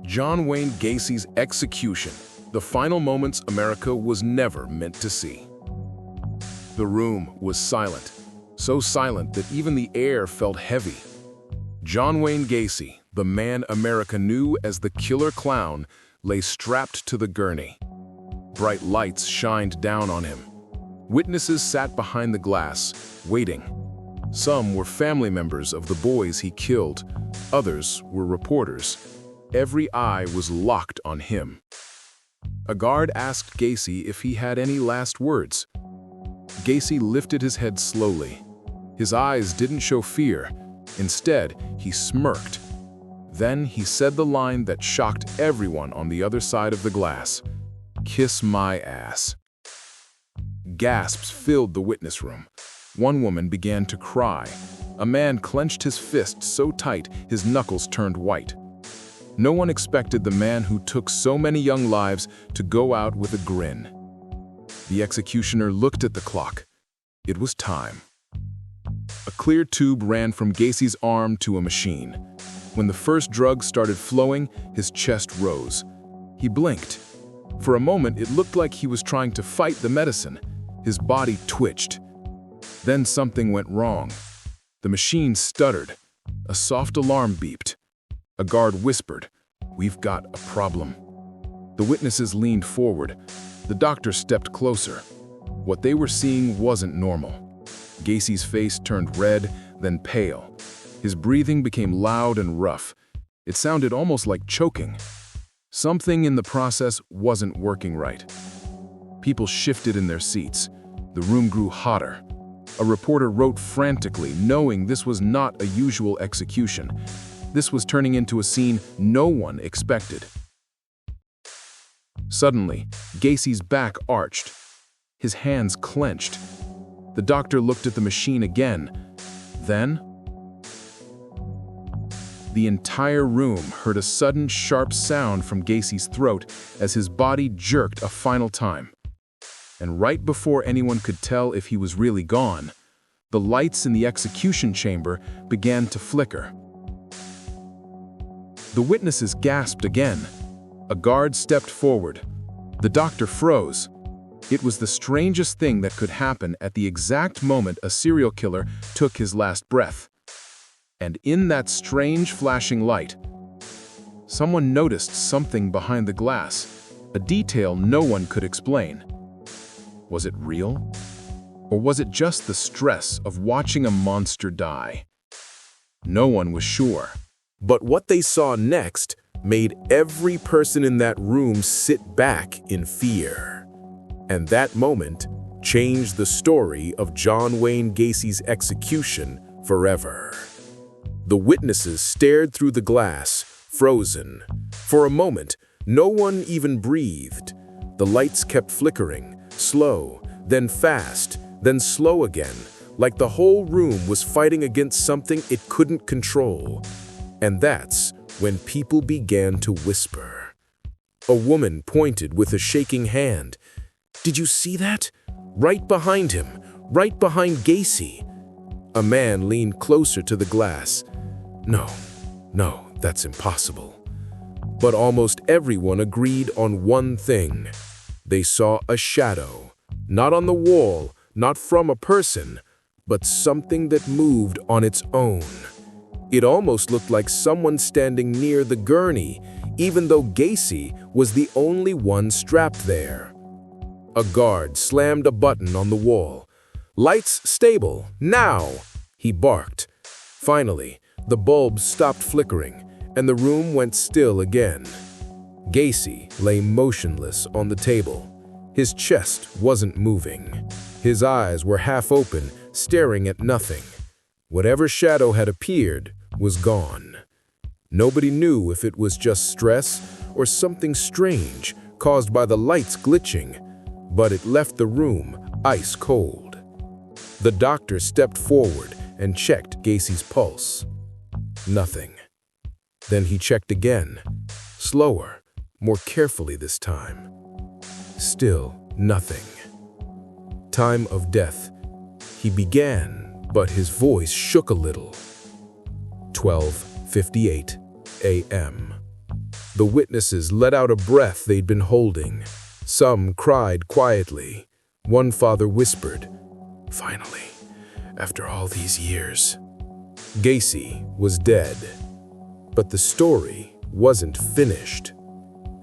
John Wayne Gacy's execution, the final moments America was never meant to see. The room was silent, so silent that even the air felt heavy. John Wayne Gacy, the man America knew as the killer clown, lay strapped to the gurney. Bright lights shined down on him. Witnesses sat behind the glass, waiting. Some were family members of the boys he killed, others were reporters. Every eye was locked on him. A guard asked Gacy if he had any last words. Gacy lifted his head slowly. His eyes didn't show fear. Instead, he smirked. Then he said the line that shocked everyone on the other side of the glass. "Kiss my ass." Gasps filled the witness room. One woman began to cry. A man clenched his fist so tight his knuckles turned white. No one expected the man who took so many young lives to go out with a grin. The executioner looked at the clock. It was time. A clear tube ran from Gacy's arm to a machine. When the first drug started flowing, his chest rose. He blinked. For a moment, it looked like he was trying to fight the medicine. His body twitched. Then something went wrong. The machine stuttered. A soft alarm beeped. A guard whispered, "We've got a problem." The witnesses leaned forward. The doctor stepped closer. What they were seeing wasn't normal. Gacy's face turned red, then pale. His breathing became loud and rough. It sounded almost like choking. Something in the process wasn't working right. People shifted in their seats. The room grew hotter. A reporter wrote frantically, knowing this was not a usual execution. This was turning into a scene no one expected. Suddenly, Gacy's back arched. His hands clenched. The doctor looked at the machine again. Then, the entire room heard a sudden sharp sound from Gacy's throat as his body jerked a final time. And right before anyone could tell if he was really gone, the lights in the execution chamber began to flicker. The witnesses gasped again. A guard stepped forward. The doctor froze. It was the strangest thing that could happen at the exact moment a serial killer took his last breath. And in that strange flashing light, someone noticed something behind the glass, a detail no one could explain. Was it real? Or was it just the stress of watching a monster die? No one was sure. But what they saw next made every person in that room sit back in fear. And that moment changed the story of John Wayne Gacy's execution forever. The witnesses stared through the glass, frozen. For a moment, no one even breathed. The lights kept flickering, slow, then fast, then slow again, like the whole room was fighting against something it couldn't control. And that's when people began to whisper. A woman pointed with a shaking hand. "Did you see that? Right behind him, right behind Gacy." A man leaned closer to the glass. No, that's impossible." But almost everyone agreed on one thing. They saw a shadow, not on the wall, not from a person, but something that moved on its own. It almost looked like someone standing near the gurney, even though Gacy was the only one strapped there. A guard slammed a button on the wall. "Lights stable, now!" he barked. Finally, the bulbs stopped flickering, and the room went still again. Gacy lay motionless on the table. His chest wasn't moving. His eyes were half open, staring at nothing. Whatever shadow had appeared was gone. Nobody knew if it was just stress or something strange caused by the lights glitching, but it left the room ice cold. The doctor stepped forward and checked Gacy's pulse. Nothing. Then he checked again, slower, more carefully this time. Still nothing. Time of death. He began, but his voice shook a little. 12:58 a.m. The witnesses let out a breath they'd been holding. Some cried quietly. One father whispered, "Finally, after all these years." Gacy was dead. But the story wasn't finished.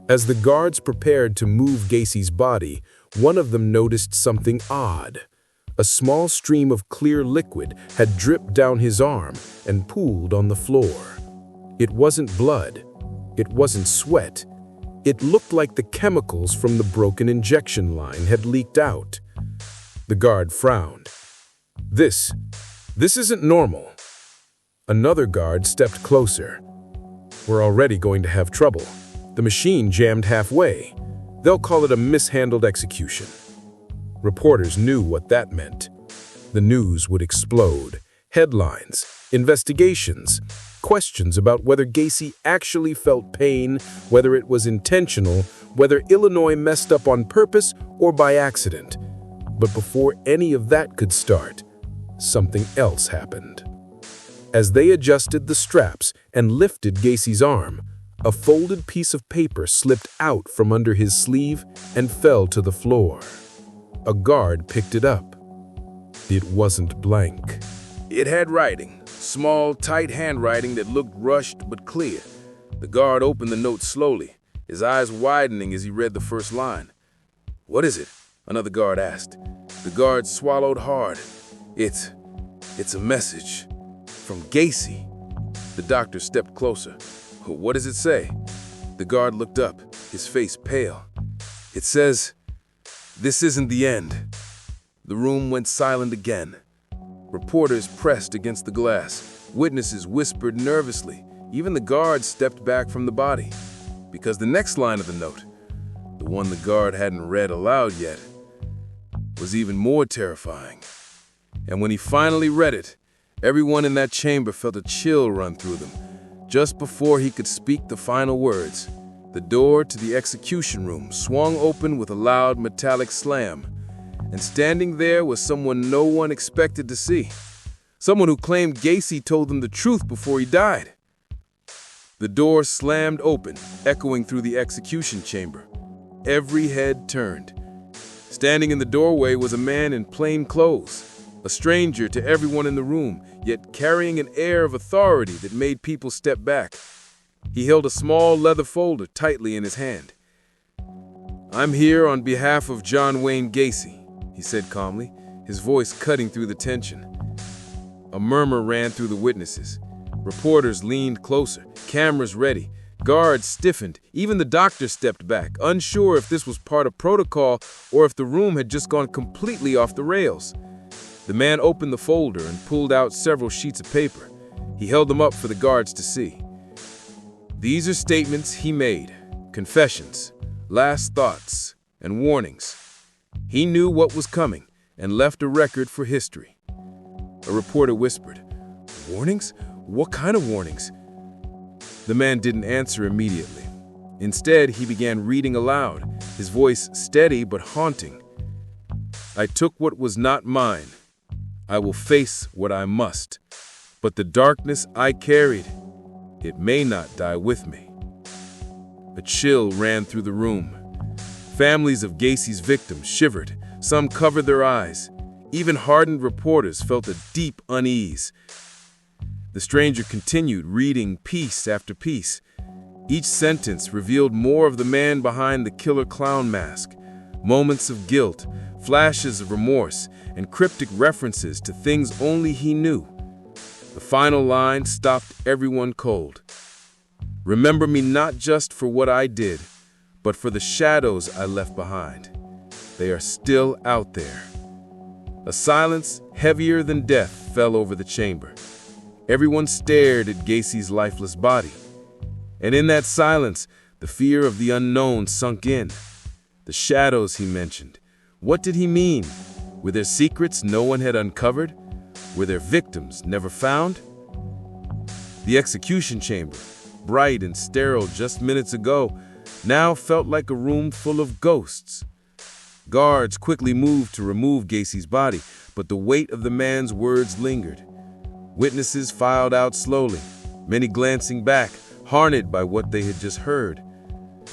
As the guards prepared to move Gacy's body, one of them noticed something odd. A small stream of clear liquid had dripped down his arm and pooled on the floor. It wasn't blood. It wasn't sweat. It looked like the chemicals from the broken injection line had leaked out. The guard frowned. This isn't normal." Another guard stepped closer. "We're already going to have trouble. The machine jammed halfway. They'll call it a mishandled execution." Reporters knew what that meant. The news would explode. Headlines, investigations, questions about whether Gacy actually felt pain, whether it was intentional, whether Illinois messed up on purpose or by accident. But before any of that could start, something else happened. As they adjusted the straps and lifted Gacy's arm, a folded piece of paper slipped out from under his sleeve and fell to the floor. A guard picked it up. It wasn't blank. It had writing, small, tight handwriting that looked rushed but clear. The guard opened the note slowly, his eyes widening as he read the first line. "What is it?" another guard asked. The guard swallowed hard. It's a message. From Gacy." The doctor stepped closer. "What does it say?" The guard looked up, his face pale. "It says, 'This isn't the end.'" The room went silent again. Reporters pressed against the glass. Witnesses whispered nervously. Even the guards stepped back from the body. Because the next line of the note, the one the guard hadn't read aloud yet, was even more terrifying. And when he finally read it, everyone in that chamber felt a chill run through them. Just before he could speak the final words, the door to the execution room swung open with a loud metallic slam. And standing there was someone no one expected to see. Someone who claimed Gacy told them the truth before he died. The door slammed open, echoing through the execution chamber. Every head turned. Standing in the doorway was a man in plain clothes, a stranger to everyone in the room, yet carrying an air of authority that made people step back. He held a small leather folder tightly in his hand. "I'm here on behalf of John Wayne Gacy," he said calmly, his voice cutting through the tension. A murmur ran through the witnesses. Reporters leaned closer, cameras ready. Guards stiffened. Even the doctor stepped back, unsure if this was part of protocol or if the room had just gone completely off the rails. The man opened the folder and pulled out several sheets of paper. He held them up for the guards to see. These are statements he made, confessions, last thoughts, and warnings. He knew what was coming and left a record for history. A reporter whispered, "Warnings? What kind of warnings?" The man didn't answer immediately. Instead, he began reading aloud, his voice steady but haunting. "I took what was not mine. I will face what I must. But the darkness I carried, it may not die with me." A chill ran through the room. Families of Gacy's victims shivered. Some covered their eyes. Even hardened reporters felt a deep unease. The stranger continued reading piece after piece. Each sentence revealed more of the man behind the killer clown mask. Moments of guilt, flashes of remorse, and cryptic references to things only he knew. The final line stopped everyone cold. "Remember me not just for what I did, but for the shadows I left behind. They are still out there." A silence heavier than death fell over the chamber. Everyone stared at Gacy's lifeless body. And in that silence, the fear of the unknown sunk in. The shadows he mentioned. What did he mean? Were there secrets no one had uncovered? Were there victims never found? The execution chamber, bright and sterile just minutes ago, now felt like a room full of ghosts. Guards quickly moved to remove Gacy's body, but the weight of the man's words lingered. Witnesses filed out slowly, many glancing back, hardened by what they had just heard.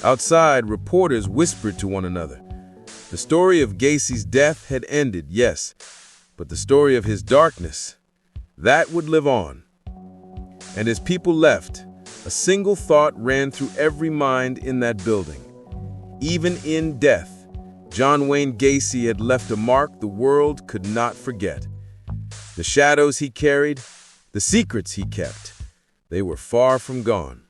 Outside, reporters whispered to one another. The story of Gacy's death had ended, yes, but the story of his darkness, that would live on. And as people left, a single thought ran through every mind in that building. Even in death, John Wayne Gacy had left a mark the world could not forget. The shadows he carried, the secrets he kept, they were far from gone.